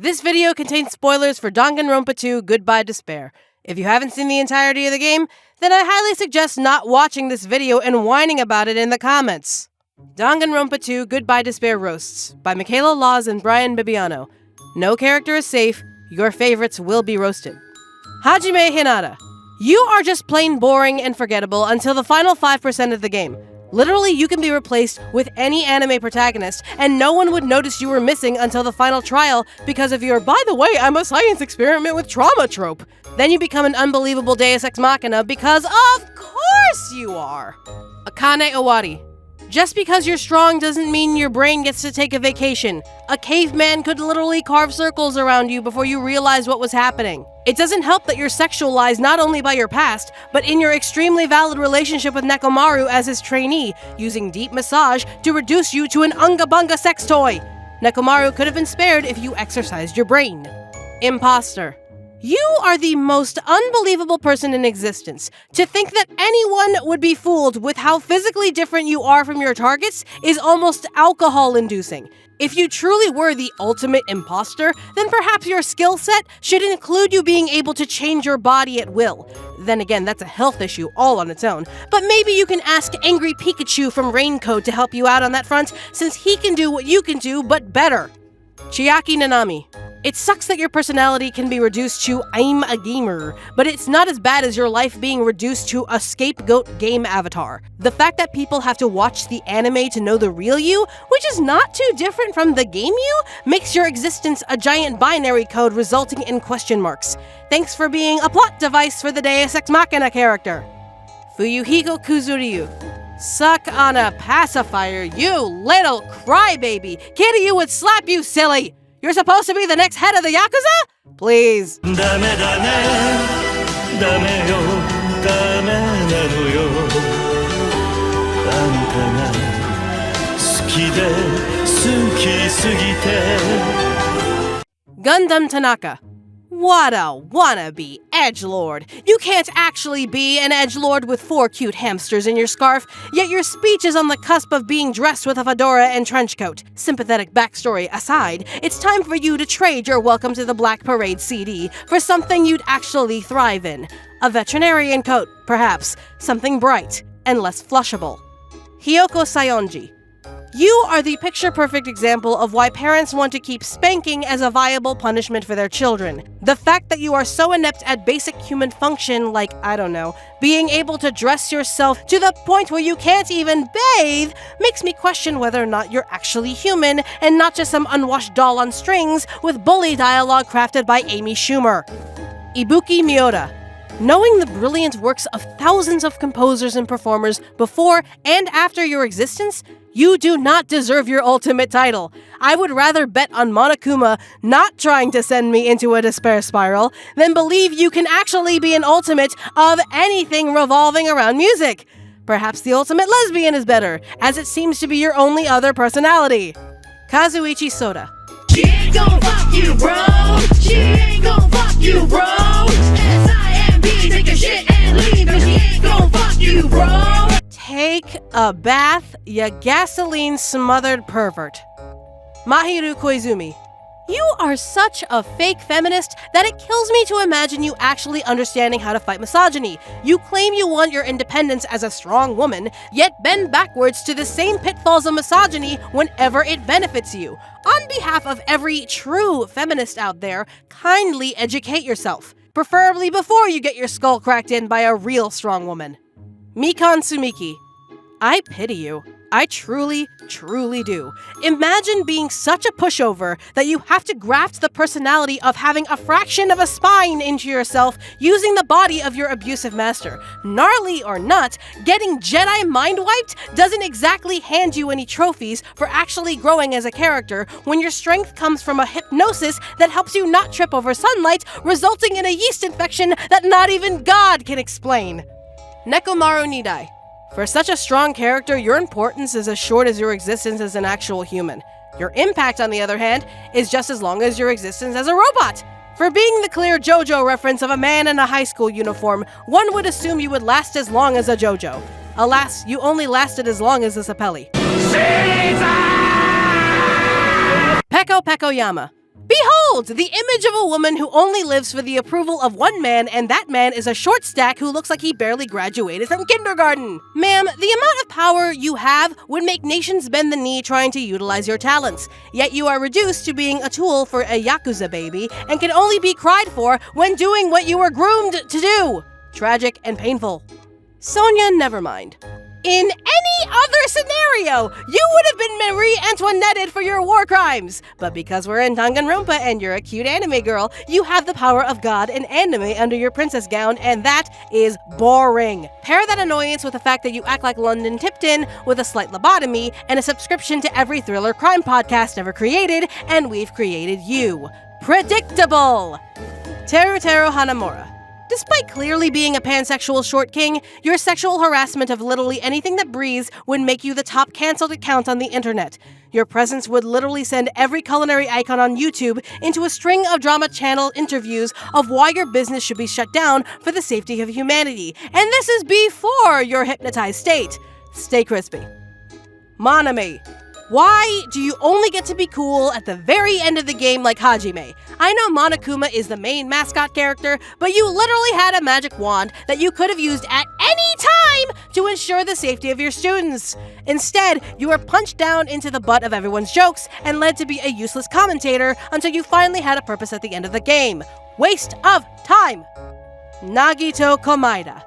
This video contains spoilers for Danganronpa 2 Goodbye Despair. If you haven't seen the entirety of the game, then I highly suggest not watching this video and whining about it in the comments. Danganronpa 2 Goodbye Despair Roasts by Michaela Laws and Brian Bibiano. No character is safe, your favorites will be roasted. Hajime Hinata. You are just plain boring and forgettable until the final 5% of the game. Literally, you can be replaced with any anime protagonist, and no one would notice you were missing until the final trial because of your, by the way, I'm a science experiment with trauma trope. Then you become an unbelievable deus ex machina because of course you are. Akane Owari. Just because you're strong doesn't mean your brain gets to take a vacation. A caveman could literally carve circles around you before you realized what was happening. It doesn't help that you're sexualized not only by your past, but in your extremely valid relationship with Nekomaru as his trainee, using deep massage to reduce you to an unga-bunga sex toy. Nekomaru could have been spared if you exercised your brain. Impostor. You are the most unbelievable person in existence. To think that anyone would be fooled with how physically different you are from your targets is almost alcohol-inducing. If you truly were the ultimate imposter, then perhaps your skill set should include you being able to change your body at will. Then again, that's a health issue all on its own. But maybe you can ask Angry Pikachu from Raincoat to help you out on that front, since he can do what you can do, but better. Chiaki Nanami. It sucks that your personality can be reduced to I'm a gamer, but it's not as bad as your life being reduced to a scapegoat game avatar. The fact that people have to watch the anime to know the real you, which is not too different from the game you, makes your existence a giant binary code resulting in question marks. Thanks for being a plot device for the Deus Ex Machina character. Fuyuhiko Kuzuryu. Suck on a pacifier, you little crybaby! Kiryu would slap you, silly! You're supposed to be the next head of the Yakuza? Please. Gundham Tanaka. What a wannabe edgelord. You can't actually be an edgelord with 4 cute hamsters in your scarf, yet your speech is on the cusp of being dressed with a fedora and trench coat. Sympathetic backstory aside, it's time for you to trade your Welcome to the Black Parade CD for something you'd actually thrive in. A veterinarian coat, perhaps. Something bright and less flushable. Hiyoko Saionji. You are the picture-perfect example of why parents want to keep spanking as a viable punishment for their children. The fact that you are so inept at basic human function like, I don't know, being able to dress yourself to the point where you can't even bathe makes me question whether or not you're actually human and not just some unwashed doll on strings with bully dialogue crafted by Amy Schumer. Ibuki Miota. Knowing the brilliant works of thousands of composers and performers before and after your existence, you do not deserve your ultimate title. I would rather bet on Monokuma not trying to send me into a despair spiral than believe you can actually be an ultimate of anything revolving around music. Perhaps the ultimate lesbian is better, as it seems to be your only other personality. Kazuichi Soda. She ain't gon' fuck you, bro. She ain't gon' fuck you, bro. S-I-M-B, take a shit and leave, but she ain't gon' fuck you, bro. Take a bath, ya gasoline-smothered pervert. Mahiru Koizumi. You are such a fake feminist that it kills me to imagine you actually understanding how to fight misogyny. You claim you want your independence as a strong woman, yet bend backwards to the same pitfalls of misogyny whenever it benefits you. On behalf of every true feminist out there, kindly educate yourself. Preferably before you get your skull cracked in by a real strong woman. Mikan Tsumiki. I pity you. I truly, truly do. Imagine being such a pushover that you have to graft the personality of having a fraction of a spine into yourself using the body of your abusive master. Gnarly or not, getting Jedi mind-wiped doesn't exactly hand you any trophies for actually growing as a character when your strength comes from a hypnosis that helps you not trip over sunlight, resulting in a yeast infection that not even God can explain. Nekomaru Nidai. For such a strong character, your importance is as short as your existence as an actual human. Your impact, on the other hand, is just as long as your existence as a robot. For being the clear JoJo reference of a man in a high school uniform, one would assume you would last as long as a JoJo. Alas, you only lasted as long as a Sapelli. Peko Pekoyama. Behold! Behold, the image of a woman who only lives for the approval of one man, and that man is a short stack who looks like he barely graduated from kindergarten. Ma'am, the amount of power you have would make nations bend the knee trying to utilize your talents, yet you are reduced to being a tool for a Yakuza baby and can only be cried for when doing what you were groomed to do. Tragic and painful. Sonia Nevermind. In any other scenario, you would have been Marie Antoinetted for your war crimes. But because we're in Danganronpa and you're a cute anime girl, you have the power of God and anime under your princess gown, and that is boring. Pair that annoyance with the fact that you act like London Tipton with a slight lobotomy and a subscription to every thriller crime podcast ever created, and we've created you. Predictable! Teruteru Hanamura. Despite clearly being a pansexual short king, your sexual harassment of literally anything that breathes would make you the top cancelled account on the internet. Your presence would literally send every culinary icon on YouTube into a string of drama channel interviews of why your business should be shut down for the safety of humanity. And this is before your hypnotized state. Stay crispy. Monami. Why do you only get to be cool at the very end of the game like Hajime? I know Monokuma is the main mascot character, but you literally had a magic wand that you could have used at any time to ensure the safety of your students. Instead, you were punched down into the butt of everyone's jokes and led to be a useless commentator until you finally had a purpose at the end of the game. Waste of time! Nagito Komaeda.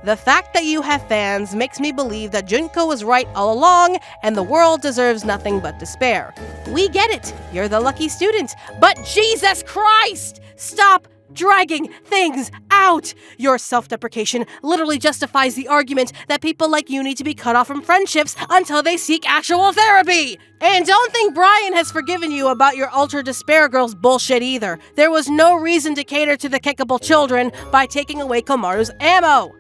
The fact that you have fans makes me believe that Junko was right all along and the world deserves nothing but despair. We get it, you're the lucky student, but Jesus Christ! Stop dragging things out! Your self-deprecation literally justifies the argument that people like you need to be cut off from friendships until they seek actual therapy! And don't think Brian has forgiven you about your Ultra Despair Girls bullshit either. There was no reason to cater to the kickable children by taking away Komaru's ammo.